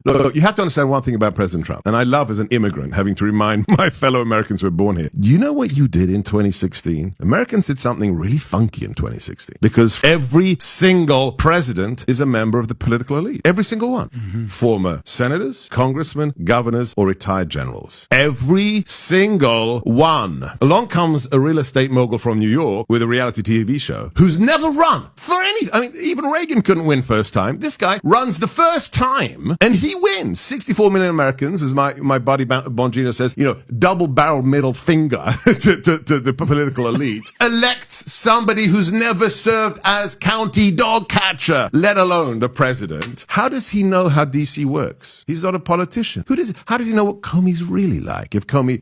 Look, you have to understand one thing about President Trump, and I love as an immigrant having to remind my fellow Americans who were born here. Do you know what you did in 2016? Americans did something really funky in 2016 because every single president is a member of the political elite. Every single one. Mm-hmm. Former senators, congressmen, governors, or retired generals. Every single one. Along comes a real estate mogul from New York with a reality TV show who's never run for anything. I mean, even Reagan couldn't win first time. This guy runs the first time and he wins. 64 million Americans, as my buddy Bongino says, double barrel middle finger to the political elite, elects somebody who's never served as county dog catcher, let alone the president. How does he know how DC works? He's not a politician. How does he know what Comey's really like? If Comey,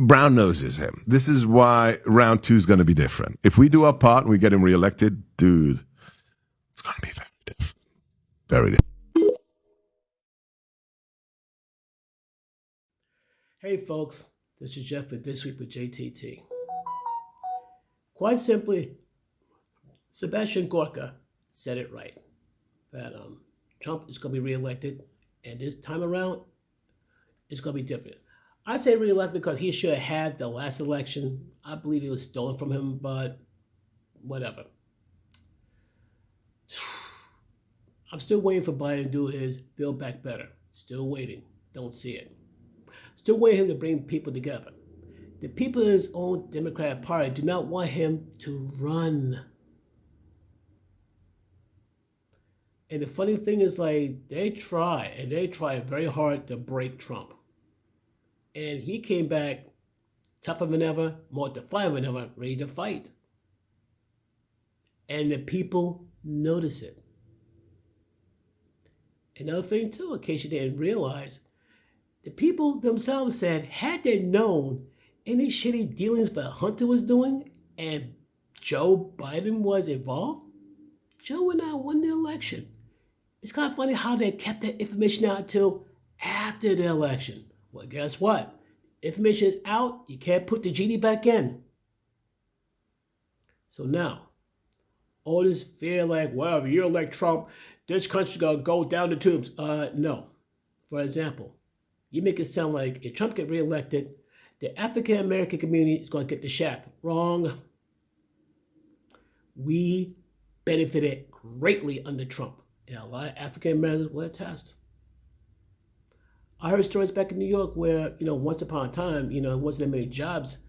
brown noses him. This is why round 2 is going to be different. If we do our part and we get him reelected, dude, it's going to be very different. Very different. Hey folks, this is Jeff with This Week with JTT. Quite simply, Sebastian Gorka said it right, that Trump is going to be reelected, and this time around, it's going to be different. I say reelected because he should have had the last election. I believe it was stolen from him, but whatever. I'm still waiting for Biden to do his Build Back Better. Still waiting. Don't see it. Still waiting him to bring people together. The people in his own Democratic Party do not want him to run. And the funny thing is, they try very hard to break Trump. And he came back tougher than ever, more defiant than ever, ready to fight. And the people notice it. Another thing too, in case you didn't realize, the people themselves said, had they known any shitty dealings that Hunter was doing and Joe Biden was involved, Joe would not have won the election. It's kind of funny how they kept that information out until after the election. Well, guess what? Information is out. You can't put the genie back in. So now, all this fear well, if you elect Trump, this country's going to go down the tubes. No. For example, you make it sound like if Trump gets reelected, the African-American community is going to get the shaft. Wrong. We benefited greatly under Trump. And a lot of African-Americans will attest. I heard stories back in New York where, once upon a time, it wasn't that many jobs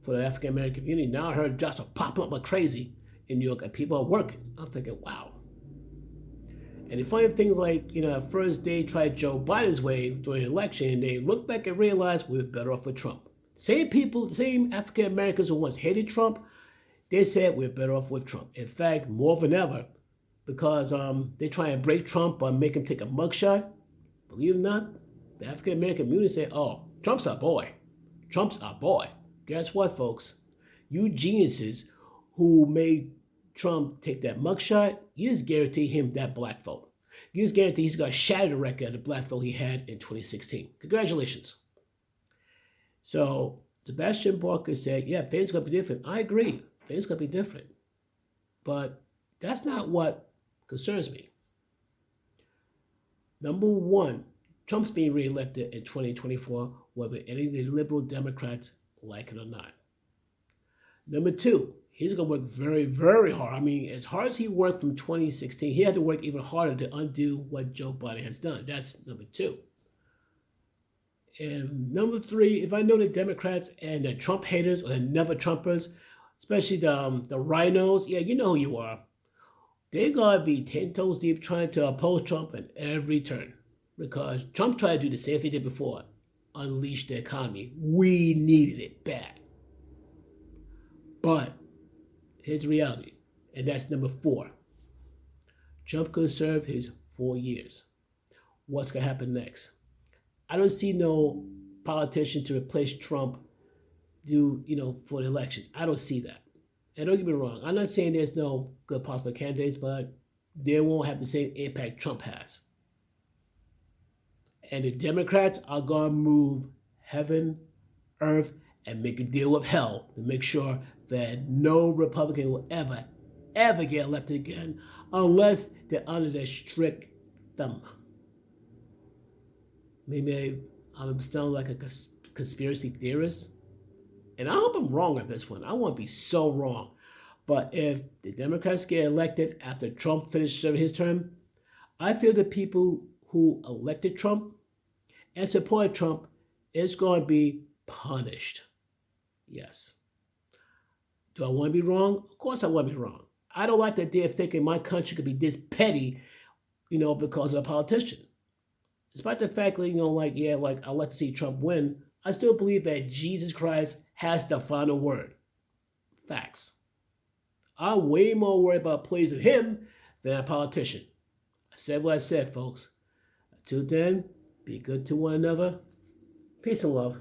for the African-American community. Now I heard jobs are popping up like crazy in New York and people are working. I'm thinking, wow. And the funny things at first they tried Joe Biden's way during the election, and they looked back and realized we were better off with Trump. Same people, the same African Americans who once hated Trump, they said we're better off with Trump. In fact, more than ever, because they try and break Trump by making him take a mugshot. Believe it or not, the African American community say, oh, Trump's our boy. Trump's our boy. Guess what, folks? You geniuses who made Trump take that mugshot, you just guarantee him that black vote. You just guarantee he's going to shatter the record of the black vote he had in 2016. Congratulations. So Sebastian Gorka said, yeah, things going to be different. I agree. Things going to be different. But that's not what concerns me. Number one, Trump's being reelected in 2024, whether any of the liberal Democrats like it or not. Number two, he's going to work very, very hard. I mean, as hard as he worked from 2016, he had to work even harder to undo what Joe Biden has done. That's number two. And number three, if I know the Democrats and the Trump haters or the never Trumpers, especially the rhinos, yeah, you know who you are. They're going to be 10 toes deep trying to oppose Trump at every turn. Because Trump tried to do the same thing he did before, unleash the economy. We needed it bad. But here's the reality, and that's number four. Trump could serve his 4 years. What's going to happen next? I don't see no politician to replace Trump for the election. I don't see that. And don't get me wrong, I'm not saying there's no good possible candidates, but they won't have the same impact Trump has. And the Democrats are going to move heaven, earth, and make a deal with hell to make sure that no Republican will ever get elected again unless they're under their strict thumb. Maybe I'm sounding like a conspiracy theorist. And I hope I'm wrong on this one. I want to be so wrong. But if the Democrats get elected after Trump finished serving his term, I feel the people who elected Trump and supported Trump is going to be punished. Yes. Do I want to be wrong? Of course I want to be wrong. I don't like the idea of thinking my country could be this petty, because of a politician. Despite the fact that, I'd like to see Trump win, I still believe that Jesus Christ has the final word. Facts. I'm way more worried about pleasing him than a politician. I said what I said, folks. Until then, be good to one another. Peace and love.